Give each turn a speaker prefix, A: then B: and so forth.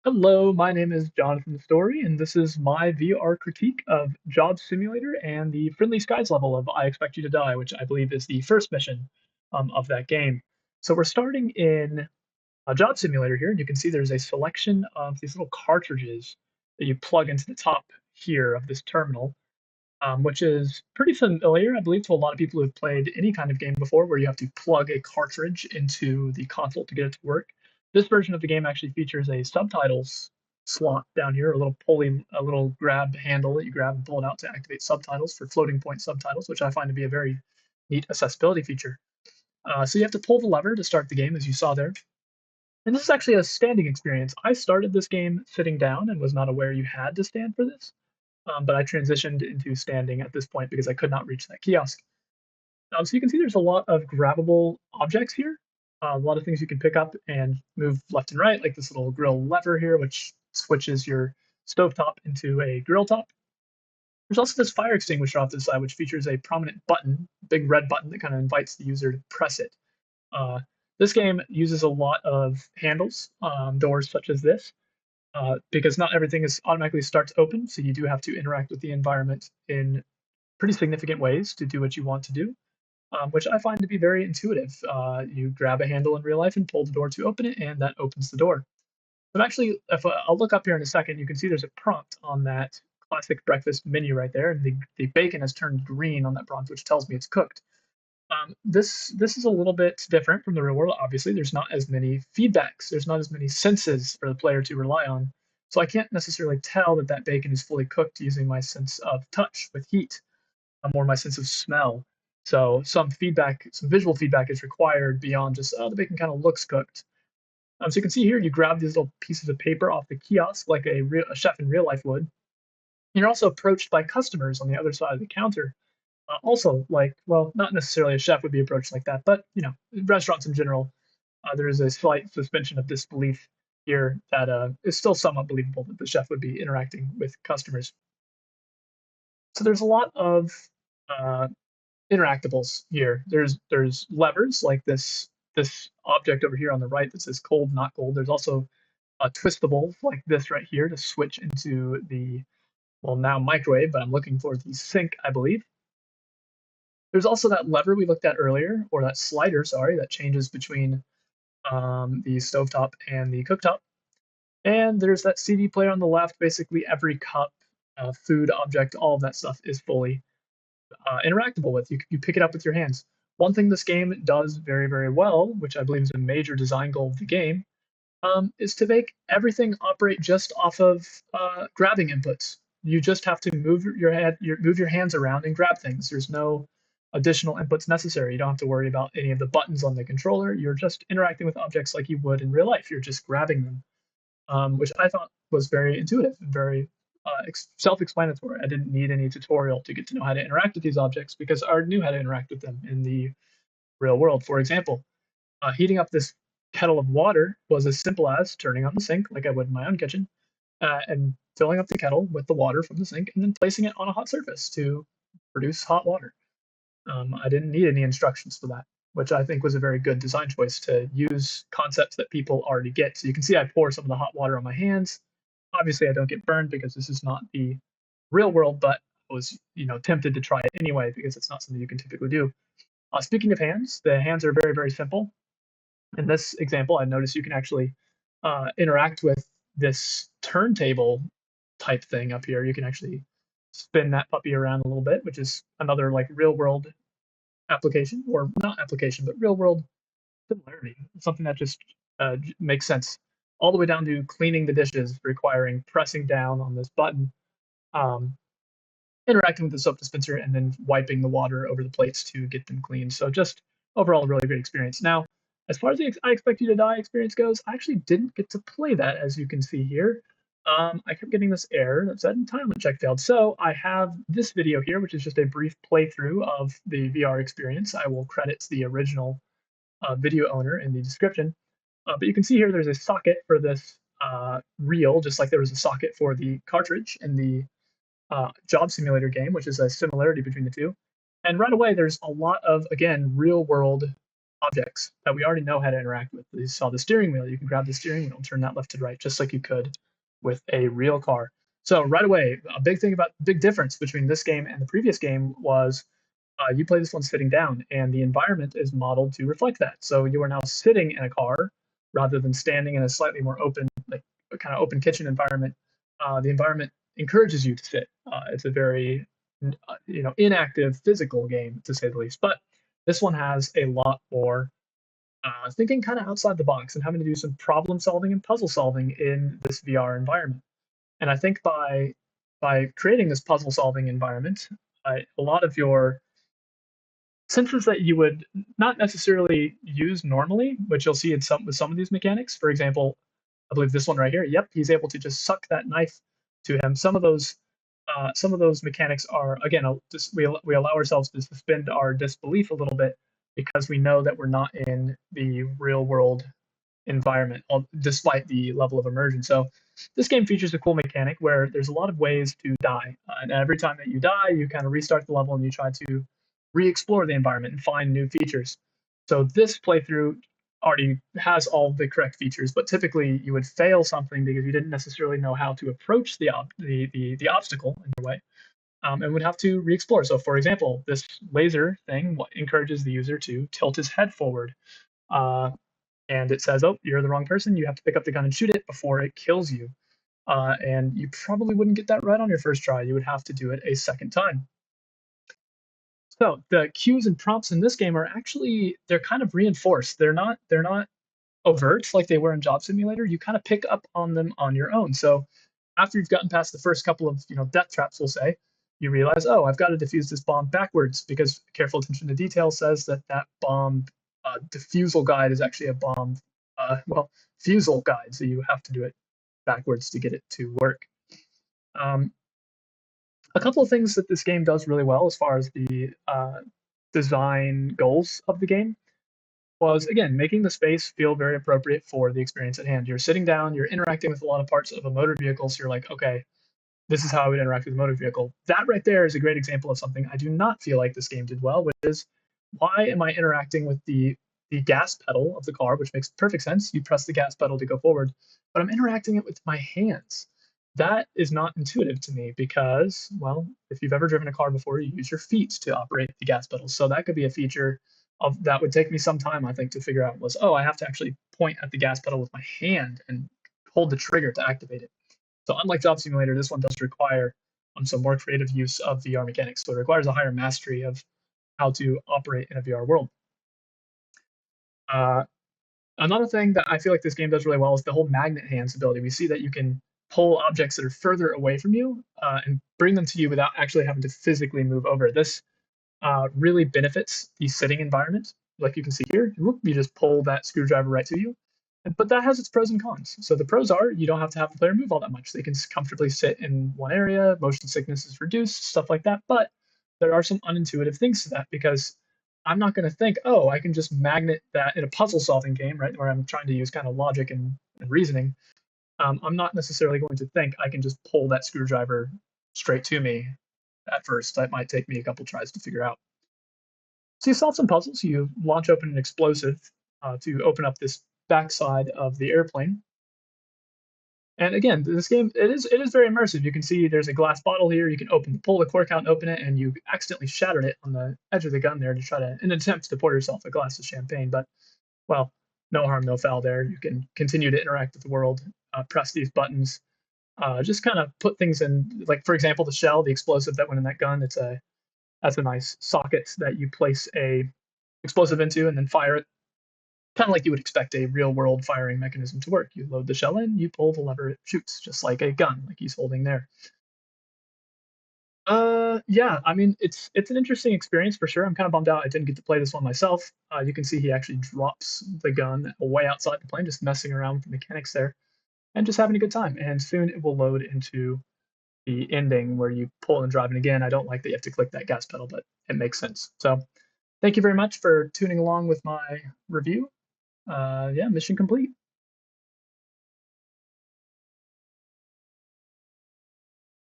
A: Hello, my name is Jonathan Story, and this is my VR critique of Job Simulator and the Friendly Skies level of I Expect You to Die, which I believe is the first mission of that game. So we're starting in a Job Simulator here, and you can see there's a selection of these little cartridges that you plug into the top here of this terminal, which is pretty familiar, I believe, to a lot of people who have played any kind of game before where you have to plug a cartridge into the console to get it to work. This version of the game actually features a subtitles slot down here, a little grab handle that you grab and pull it out to activate subtitles for floating point subtitles, which I find to be a very neat accessibility feature. So you have to pull the lever to start the game, as you saw there. And this is actually a standing experience. I started this game sitting down and was not aware you had to stand for this, but I transitioned into standing at this point because I could not reach that kiosk. So you can see there's a lot of grabbable objects here, a lot of things you can pick up and move left and right, like this little grill lever here, which switches your stovetop into a grill top. There's also this fire extinguisher off to the side, which features a prominent button, big red button that kind of invites the user to press it. Uh, this game uses a lot of handles, doors such as this, because not everything is automatically starts open, so you do have to interact with the environment in pretty significant ways to do what you want to do, which I find to be very intuitive. You grab a handle in real life and pull the door to open it, and that opens the door. But actually, if I'll look up here in a second, you can see there's a prompt on that classic breakfast menu right there, and the bacon has turned green on that prompt, which tells me it's cooked. This is a little bit different from the real world. Obviously, there's not as many feedbacks. There's not as many senses for the player to rely on. So I can't necessarily tell that that bacon is fully cooked using my sense of touch with heat, or my sense of smell. So some feedback, some visual feedback is required beyond just, oh, the bacon kind of looks cooked. So you can see here, you grab these little pieces of paper off the kiosk like a chef in real life would. You're also approached by customers on the other side of the counter, also like, well, not necessarily a chef would be approached like that, but restaurants in general, there is a slight suspension of disbelief here that is still somewhat believable that the chef would be interacting with customers. So there's a lot of uh, interactables here. There's levers like this object over here on the right that says cold, not cold. There's also a twistable like this right here to switch into the, well, now microwave, but I'm looking for the sink, I believe. There's also that lever we looked at earlier, or that slider, sorry, that changes between the stovetop and the cooktop. And there's that CD player on the left. Basically, every cup, food object, all of that stuff is fully interactable with. You pick it up with your hands. One thing this game does very, very well, which I believe is a major design goal of the game, is to make everything operate just off of grabbing inputs. You just have to move your hands around and grab things. There's no additional inputs necessary. You don't have to worry about any of the buttons on the controller. You're just interacting with objects like you would in real life. You're just grabbing them, which I thought was very intuitive and very self-explanatory. I didn't need any tutorial to get to know how to interact with these objects because I already knew how to interact with them in the real world. For example, heating up this kettle of water was as simple as turning on the sink, like I would in my own kitchen, and filling up the kettle with the water from the sink and then placing it on a hot surface to produce hot water. I didn't need any instructions for that, which I think was a very good design choice to use concepts that people already get. So you can see I pour some of the hot water on my hands. Obviously, I don't get burned because this is not the real world, but I was, tempted to try it anyway because it's not something you can typically do. Speaking of hands, the hands are very, very simple. In this example, I noticed you can actually interact with this turntable type thing up here. You can actually spin that puppy around a little bit, which is another like real world application, or not application, but real world similarity. Something that just makes sense. All the way down to cleaning the dishes, requiring pressing down on this button, um, interacting with the soap dispenser, and then wiping the water over the plates to get them clean. So just overall, a really great experience. Now, as far as the I Expect You to Die experience goes, I actually didn't get to play that, as you can see here. I kept getting this error that said entitlement check failed. So I have this video here, which is just a brief playthrough of the VR experience. I will credit the original video owner in the description. But you can see here there's a socket for this reel, just like there was a socket for the cartridge in the job simulator game, which is a similarity between the two. And right away, there's a lot of, again, real world objects that we already know how to interact with. You saw the steering wheel. You can grab the steering wheel and turn that left to right, just like you could with a real car. So right away, a big difference between this game and the previous game was you play this one sitting down, and the environment is modeled to reflect that. So you are now sitting in a car rather than standing in a slightly more open, like a kind of open kitchen environment. The environment encourages you to sit. It's a very inactive physical game to say the least. But this one has a lot more thinking kind of outside the box and having to do some problem solving and puzzle solving in this VR environment. And I think by creating this puzzle solving environment, a lot of your senses that you would not necessarily use normally, which you'll see in some of these mechanics. For example, I believe this one right here. Yep, he's able to just suck that knife to him. Some of those mechanics are again just we allow ourselves to suspend our disbelief a little bit because we know that we're not in the real world environment, despite the level of immersion. So this game features a cool mechanic where there's a lot of ways to die, and every time that you die, you kind of restart the level and you try to re-explore the environment and find new features. So this playthrough already has all the correct features, but typically you would fail something because you didn't necessarily know how to approach the obstacle in your way, and would have to re-explore. So, for example, this laser thing encourages the user to tilt his head forward. Uh, and it says, "Oh, you're the wrong person. You have to pick up the gun and shoot it before it kills you." And you probably wouldn't get that right on your first try. You would have to do it a second time. So the cues and prompts in this game are actually they're kind of reinforced. They're not overt like they were in Job Simulator. You kind of pick up on them on your own. So after you've gotten past the first couple of death traps, we'll say, you realize, oh, I've got to defuse this bomb backwards because careful attention to detail says that bomb defusal guide is actually a bomb fusel guide, so you have to do it backwards to get it to work. Um, a couple of things that this game does really well as far as the design goals of the game was again making the space feel very appropriate for the experience at hand. You're sitting down, you're interacting with a lot of parts of a motor vehicle, so you're like, okay, this is how I would interact with a motor vehicle. That right there is a great example of something I do not feel like this game did well, which is why am I interacting with the gas pedal of the car, which makes perfect sense. You press the gas pedal to go forward, but I'm interacting it with my hands. That is not intuitive to me because, well, if you've ever driven a car before, you use your feet to operate the gas pedal. So that could be a feature of that would take me some time, I think, to figure out was, oh, I have to actually point at the gas pedal with my hand and hold the trigger to activate it. So unlike Job Simulator, this one does require some more creative use of VR mechanics. So it requires a higher mastery of how to operate in a VR world. Uh, Another thing that I feel like this game does really well is the whole magnet hands ability. We see that you can pull objects that are further away from you and bring them to you without actually having to physically move over. This really benefits the sitting environment. Like you can see here, you just pull that screwdriver right to you. But that has its pros and cons. So the pros are you don't have to have the player move all that much. They can comfortably sit in one area, motion sickness is reduced, stuff like that. But there are some unintuitive things to that because I'm not going to think, oh, I can just magnet that in a puzzle solving game, right, where I'm trying to use kind of logic and reasoning. I'm not necessarily going to think I can just pull that screwdriver straight to me at first. That might take me a couple tries to figure out. So you solve some puzzles. You launch open an explosive to open up this backside of the airplane. And again, this game it is very immersive. You can see there's a glass bottle here. You can pull the cork out and open it, and you accidentally shattered it on the edge of the gun there to try to an attempt to pour yourself a glass of champagne. But well, no harm, no foul there. You can continue to interact with the world, press these buttons, just kind of put things in. Like for example, the shell, the explosive that went in that gun. That's a nice socket that you place a explosive into and then fire it kind of like you would expect a real world firing mechanism to work. You load the shell in, you pull the lever, it shoots, just like a gun, like he's holding there. Yeah, I mean, it's an interesting experience for sure. I'm kind of bummed out I didn't get to play this one myself. You can see he actually drops the gun way outside the plane, just messing around with the mechanics there, and just having a good time. And soon it will load into the ending where you pull and drive. And again, I don't like that you have to click that gas pedal, but it makes sense. So thank you very much for tuning along with my review. Yeah, mission complete.